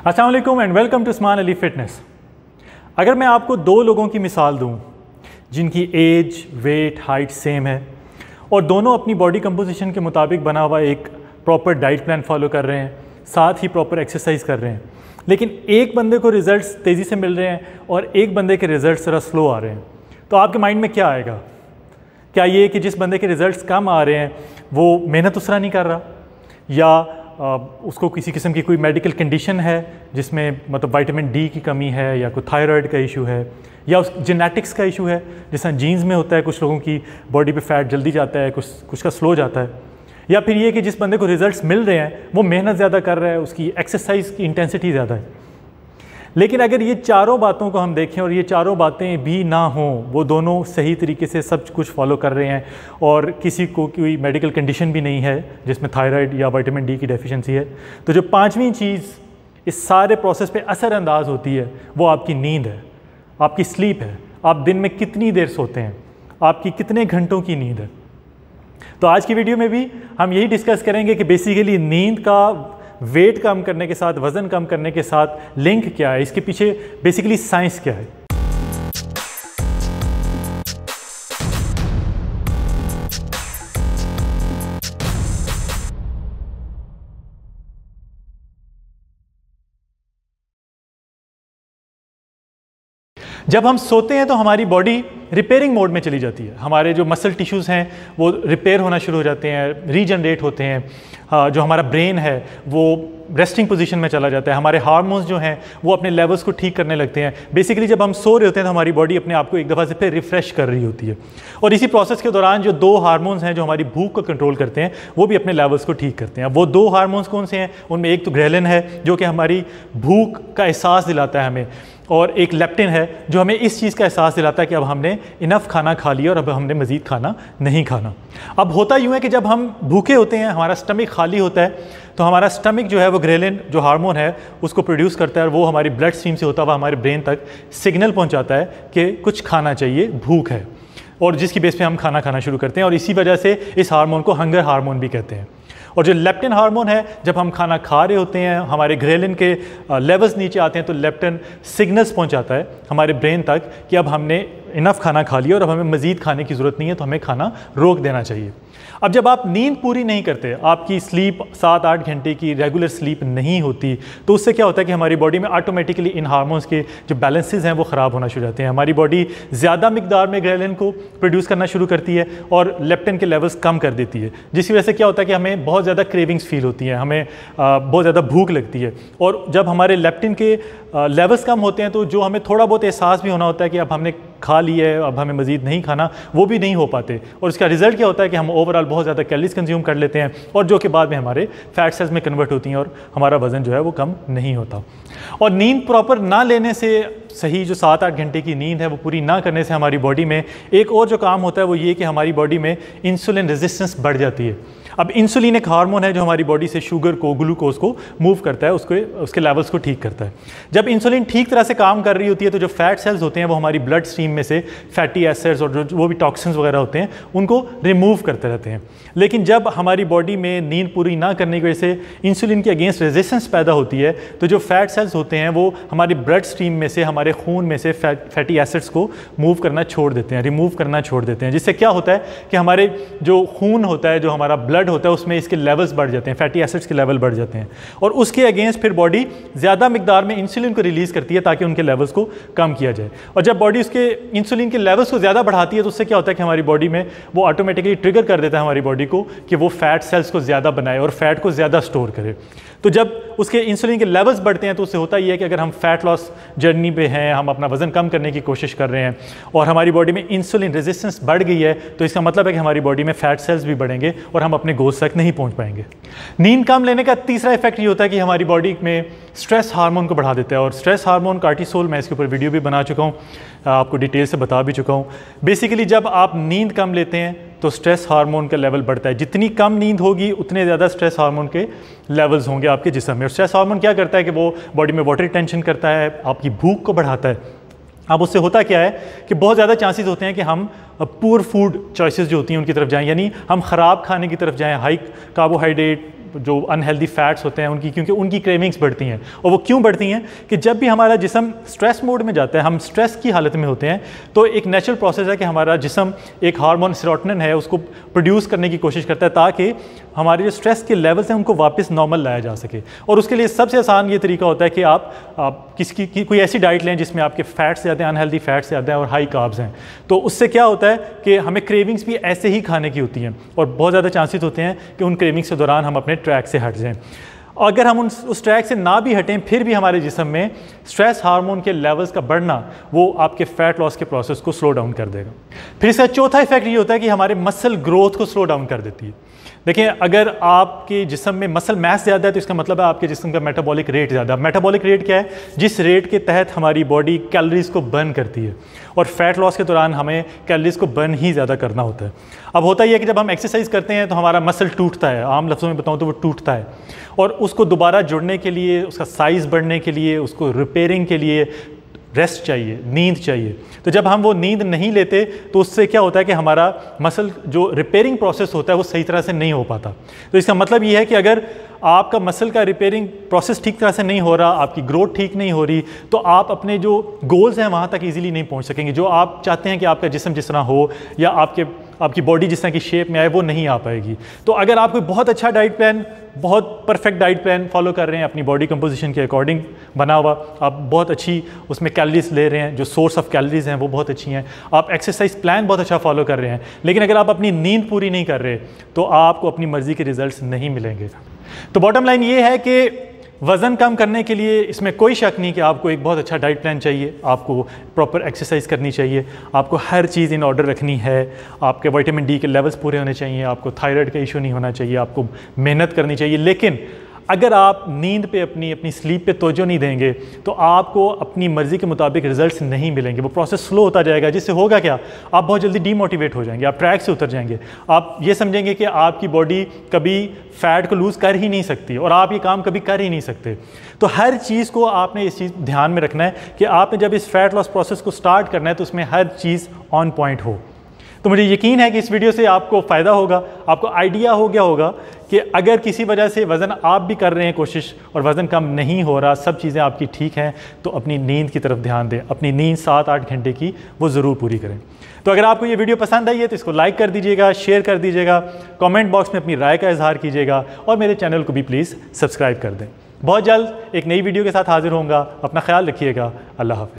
अस्सलाम वालेकुम and welcome to Usman Ali Fitness. अगर मैं आपको दो लोगों की मिसाल दूं जिनकी एज, वेट, हाइट सेम है और दोनों अपनी बॉडी कंपोजिशन के मुताबिक बना हुआ एक प्रॉपर डाइट प्लान फॉलो कर रहे हैं, साथ ही प्रॉपर एक्सरसाइज कर रहे हैं, लेकिन एक बंदे को रिजल्ट्स तेज़ी से मिल रहे हैं और एक बंदे के रिजल्ट्स ज़रा स्लो आ रहे हैं, तो आपके माइंड में क्या आएगा? क्या ये कि जिस बंदे के रिजल्ट्स कम आ रहे हैं वो मेहनत उसरा नहीं कर रहा, या उसको किसी किस्म की कोई मेडिकल कंडीशन है जिसमें मतलब विटामिन डी की कमी है, या कोई थायराइड का इशू है, या उस जेनेटिक्स का इशू है, जैसा जीन्स में होता है, कुछ लोगों की बॉडी पे फैट जल्दी जाता है, कुछ का स्लो जाता है, या फिर ये कि जिस बंदे को रिजल्ट्स मिल रहे हैं वो मेहनत ज़्यादा कर रहा है, उसकी एक्सरसाइज की इंटेंसिटी ज़्यादा है। लेकिन अगर ये चारों बातों को हम देखें और ये चारों बातें भी ना हों, वो दोनों सही तरीके से सब कुछ फॉलो कर रहे हैं और किसी को कोई मेडिकल कंडीशन भी नहीं है जिसमें थायराइड या विटामिन डी की डेफिशिएंसी है, तो जो पांचवी चीज़ इस सारे प्रोसेस पे असरअंदाज होती है वो आपकी नींद है, आपकी स्लीप है। आप दिन में कितनी देर सोते हैं, आपकी कितने घंटों की नींद है। तो आज की वीडियो में भी हम यही डिस्कस करेंगे कि बेसिकली नींद का वेट कम करने के साथ, वज़न कम करने के साथ लिंक क्या है, इसके पीछे बेसिकली साइंस क्या है। जब हम सोते हैं तो हमारी बॉडी रिपेयरिंग मोड में चली जाती है, हमारे जो मसल टिश्यूज़ हैं वो रिपेयर होना शुरू हो जाते हैं, रीजनरेट होते हैं, जो हमारा ब्रेन है वो रेस्टिंग पोजीशन में चला जाता है, हमारे हार्मोन्स जो हैं वो अपने लेवल्स को ठीक करने लगते हैं। बेसिकली जब हम सो रहे होते हैं तो हमारी बॉडी अपने आप को एक दफ़ा से फिर रिफ़्रेश कर रही होती है, और इसी प्रोसेस के दौरान जो दो हार्मोन्स हैं जो हमारी भूख को कंट्रोल करते हैं वो भी अपने लेवल्स को ठीक करते हैं। वो दो हार्मोन्स कौन से हैं? उनमें एक तो ग्रेलिन है जो कि हमारी भूख का एहसास दिलाता है हमें, और एक लेप्टिन है जो हमें इस चीज़ का एहसास दिलाता है कि अब हमने इनफ खाना खा लिया और अब हमने मज़ीद खाना नहीं खाना। अब होता यूँ है कि जब हम भूखे होते हैं, हमारा स्टमक खाली होता है, तो हमारा स्टमक जो है वो ग्रेलिन जो हार्मोन है उसको प्रोड्यूस करता है और वो हमारी ब्लड स्ट्रीम से होता हुआ हमारे ब्रेन तक सिग्नल पहुंचाता है कि कुछ खाना चाहिए, भूख है, और जिसकी बेस पे हम खाना खाना शुरू करते हैं, और इसी वजह से इस हार्मोन को हंगर हार्मोन भी कहते हैं। और जो लेप्टिन हार्मोन है, जब हम खाना खा रहे होते हैं, हमारे ग्रेलिन के लेवल्स नीचे आते हैं, तो लेप्टिन सिग्नल्स पहुंचाता है हमारे ब्रेन तक कि अब हमने इनफ खाना खा लिया और अब हमें मज़ीद खाने की ज़रूरत नहीं है, तो हमें खाना रोक देना चाहिए। अब जब आप नींद पूरी नहीं करते, आपकी स्लीप 7-8 घंटे की रेगुलर स्लीप नहीं होती, तो उससे क्या होता है कि हमारी बॉडी में ऑटोमेटिकली इन हार्मोन्स के जो बैलेंसेस हैं वो ख़राब होना शुरू हो जाते हैं। हमारी बॉडी ज़्यादा मिकदार में ग्रेलिन को प्रोड्यूस करना शुरू करती है और लेप्टिन के लेवल्स कम कर देती है, जिसकी वजह से क्या होता है कि हमें बहुत ज़्यादा क्रेविंग्स फील होती हैं, हमें बहुत ज़्यादा भूख लगती है, और जब हमारे लेप्टिन के लेवल्स कम होते हैं तो जो हमें थोड़ा बहुत एहसास भी होना होता है कि अब हमने खा लिया है, अब हमें मज़ीद नहीं खाना, वो भी नहीं हो पाते, और इसका रिजल्ट क्या होता है कि हम ओवरऑल बहुत ज़्यादा कैलोरीज कंज्यूम कर लेते हैं, और जो कि बाद में हमारे फैट सेल्स में कन्वर्ट होती हैं और हमारा वज़न जो है वो कम नहीं होता। और नींद प्रॉपर ना लेने से, सही जो 7-8 घंटे की नींद है वो पूरी ना करने से हमारी बॉडी में एक और जो काम होता है वो ये कि हमारी बॉडी में इंसुलिन रेजिस्टेंस बढ़ जाती है। अब इंसुलिन एक हार्मोन है जो हमारी बॉडी से शुगर को, ग्लूकोज को मूव करता है, उसके लेवल्स को ठीक करता है। जब इंसुलिन ठीक तरह से काम कर रही होती है तो जो फैट सेल्स होते हैं वो हमारी ब्लड स्ट्रीम में से फैटी एसिड्स और जो वो भी टॉक्सिन्स वगैरह होते हैं उनको रिमूव करते रहते हैं। लेकिन जब हमारी बॉडी में नींद पूरी ना करने की वजह से इंसुलिन के अगेंस्ट रेजिस्टेंस पैदा होती है, तो जो फैट सेल्स होते हैं वो हमारी ब्लड स्ट्रीम में से, हमारे खून में से फैटी एसिड्स को मूव करना छोड़ देते हैं, रिमूव करना छोड़ देते हैं, जिससे क्या होता है कि हमारे जो खून होता है, जो हमारा ब्लड होता है, उसमें इसके लेवल्स बढ़ जाते हैं, फैटी एसिड्स के लेवल बढ़ जाते हैं, और उसके अगेंस्ट फिर बॉडी ज़्यादा मिकदार में इंसुलिन को रिलीज़ करती है ताकि उनके लेवल्स को कम किया जाए। और जब बॉडी उसके इंसुलिन के लेवल्स को ज़्यादा बढ़ाती है तो उससे क्या होता है कि हमारी बॉडी में वो ऑटोमेटिकली ट्रिगर कर देता है हमारी बॉडी को कि वो फैट सेल्स को ज़्यादा बनाए और फैट को ज़्यादा स्टोर करे। तो जब उसके इंसुलिन के लेवल्स बढ़ते हैं तो उससे होता ही है कि अगर हम फैट लॉस जर्नी पे हैं, हम अपना वज़न कम करने की कोशिश कर रहे हैं और हमारी बॉडी में इंसुलिन रेजिस्टेंस बढ़ गई है, तो इसका मतलब है कि हमारी बॉडी में फैट सेल्स भी बढ़ेंगे और हम अपने गोल्स तक नहीं पहुंच पाएंगे। नींद कम लेने का तीसरा इफेक्ट ये होता है कि हमारी बॉडी में स्ट्रेस हार्मोन को बढ़ा देता है, और स्ट्रेस हार्मोन कार्टिसोल, मैं इसके ऊपर वीडियो भी बना चुका हूँ, आपको डिटेल से बता भी चुका हूँ। बेसिकली जब आप नींद कम लेते हैं तो स्ट्रेस हार्मोन का लेवल बढ़ता है। जितनी कम नींद होगी उतने ज़्यादा स्ट्रेस हार्मोन के लेवल्स होंगे आपके जिस्म में। और स्ट्रेस हार्मोन क्या करता है कि वो बॉडी में वाटर रिटेंशन करता है, आपकी भूख को बढ़ाता है। अब उससे होता क्या है कि बहुत ज़्यादा चांसेस होते हैं कि हम पुअर फूड चॉइसेस जो होती हैं उनकी तरफ जाएं, यानी हम ख़राब खाने की तरफ जाएं, हाई कार्बोहाइड्रेट, जो अनहेल्दी फैट्स होते हैं उनकी, क्योंकि उनकी क्रेविंग्स बढ़ती हैं। और वो क्यों बढ़ती हैं कि जब भी हमारा जिस्म स्ट्रेस मोड में जाता है, हम स्ट्रेस की हालत में होते हैं, तो एक नेचुरल प्रोसेस है कि हमारा जिस्म एक हार्मोन सेरोटोनिन है उसको प्रोड्यूस करने की कोशिश करता है ताकि हमारे जो स्ट्रेस के लेवल्स हैं उनको वापस नॉर्मल लाया जा सके। और उसके लिए सबसे आसान ये तरीका होता है कि आप कोई ऐसी डाइट लें जिसमें आपके फैट्स ज़्यादा हैं, अनहेल्दी फैट्स ज़्यादा हैं और हाई कार्ब्स हैं। तो उससे क्या होता है कि हमें क्रेविंग्स भी ऐसे ही खाने की होती हैं और बहुत ज़्यादा चांसेस होते हैं कि उन क्रेविंग्स के दौरान हम अपने ट्रैक से हट जाएँ। अगर हम उस ट्रैक से ना भी हटें फिर भी हमारे जिस्म में स्ट्रेस हार्मोन के लेवल्स का बढ़ना वो आपके फैट लॉस के प्रोसेस को स्लो डाउन कर देगा। फिर इसका चौथा इफेक्ट ये होता है कि हमारे मसल ग्रोथ को स्लो डाउन कर देती है। देखिए, अगर आपके जिस्म में मसल मास ज़्यादा है तो इसका मतलब है आपके जिस्म का मेटाबॉलिक रेट ज़्यादा। मेटाबॉलिक रेट क्या है? जिस रेट के तहत हमारी बॉडी कैलोरीज़ को बर्न करती है, और फैट लॉस के दौरान हमें कैलोरीज़ को बर्न ही ज़्यादा करना होता है। अब होता ही है कि जब हम एक्सरसाइज करते हैं तो हमारा मसल टूटता है, आम लफ्ज़ों में बताऊँ तो वो टूटता है, और उसको दोबारा जुड़ने के लिए, उसका साइज़ बढ़ने के लिए, उसको रिपेयरिंग के लिए रेस्ट चाहिए, नींद चाहिए। तो जब हम वो नींद नहीं लेते तो उससे क्या होता है कि हमारा मसल जो रिपेयरिंग प्रोसेस होता है वो सही तरह से नहीं हो पाता। तो इसका मतलब ये है कि अगर आपका मसल का रिपेयरिंग प्रोसेस ठीक तरह से नहीं हो रहा, आपकी ग्रोथ ठीक नहीं हो रही, तो आप अपने जो गोल्स हैं वहाँ तक ईजिली नहीं पहुँच सकेंगे। जो आप चाहते हैं कि आपका जिस्म जिस तरह हो या आपकी बॉडी जिस तरह की शेप में आए, वो नहीं आ पाएगी। तो अगर आप कोई बहुत अच्छा डाइट प्लान, बहुत परफेक्ट डाइट प्लान फॉलो कर रहे हैं, अपनी बॉडी कंपोजिशन के अकॉर्डिंग बना हुआ, आप बहुत अच्छी उसमें कैलोरीज ले रहे हैं, जो सोर्स ऑफ कैलोरीज हैं वो बहुत अच्छी हैं, आप एक्सरसाइज प्लान बहुत अच्छा फॉलो कर रहे हैं, लेकिन अगर आप अपनी नींद पूरी नहीं कर रहे तो आपको अपनी मर्ज़ी के रिजल्ट्स नहीं मिलेंगे। तो बॉटम लाइन ये है कि वज़न कम करने के लिए इसमें कोई शक नहीं कि आपको एक बहुत अच्छा डाइट प्लान चाहिए, आपको प्रॉपर एक्सरसाइज करनी चाहिए, आपको हर चीज़ इन ऑर्डर रखनी है, आपके विटामिन डी के लेवल्स पूरे होने चाहिए, आपको थायराइड का इशू नहीं होना चाहिए, आपको मेहनत करनी चाहिए। लेकिन अगर आप नींद पे अपनी स्लीप पे तवज्जो नहीं देंगे तो आपको अपनी मर्ज़ी के मुताबिक रिजल्ट्स नहीं मिलेंगे। वो प्रोसेस स्लो होता जाएगा, जिससे होगा क्या, आप बहुत जल्दी डीमोटिवेट हो जाएंगे, आप ट्रैक से उतर जाएंगे, आप ये समझेंगे कि आपकी बॉडी कभी फ़ैट को लूज़ कर ही नहीं सकती और आप ये काम कभी कर ही नहीं सकते। तो हर चीज़ को आपने इस चीज़ ध्यान में रखना है कि आपने जब इस फैट लॉस प्रोसेस को स्टार्ट करना है तो उसमें हर चीज़ ऑन पॉइंट हो। तो मुझे यकीन है कि इस वीडियो से आपको फ़ायदा होगा, आपको आइडिया हो गया होगा कि अगर किसी वजह से वज़न आप भी कर रहे हैं कोशिश और वज़न कम नहीं हो रहा, सब चीज़ें आपकी ठीक हैं, तो अपनी नींद की तरफ ध्यान दें। अपनी नींद 7-8 घंटे की वो ज़रूर पूरी करें। तो अगर आपको ये वीडियो पसंद आई है तो इसको लाइक कर दीजिएगा, शेयर कर दीजिएगा, कमेंट बॉक्स में अपनी राय का इजहार कीजिएगा और मेरे चैनल को भी प्लीज़ सब्सक्राइब कर दें। बहुत जल्द एक नई वीडियो के साथ हाजिर होऊंगा। अपना ख्याल रखिएगा। अल्लाह हाफ़िज़।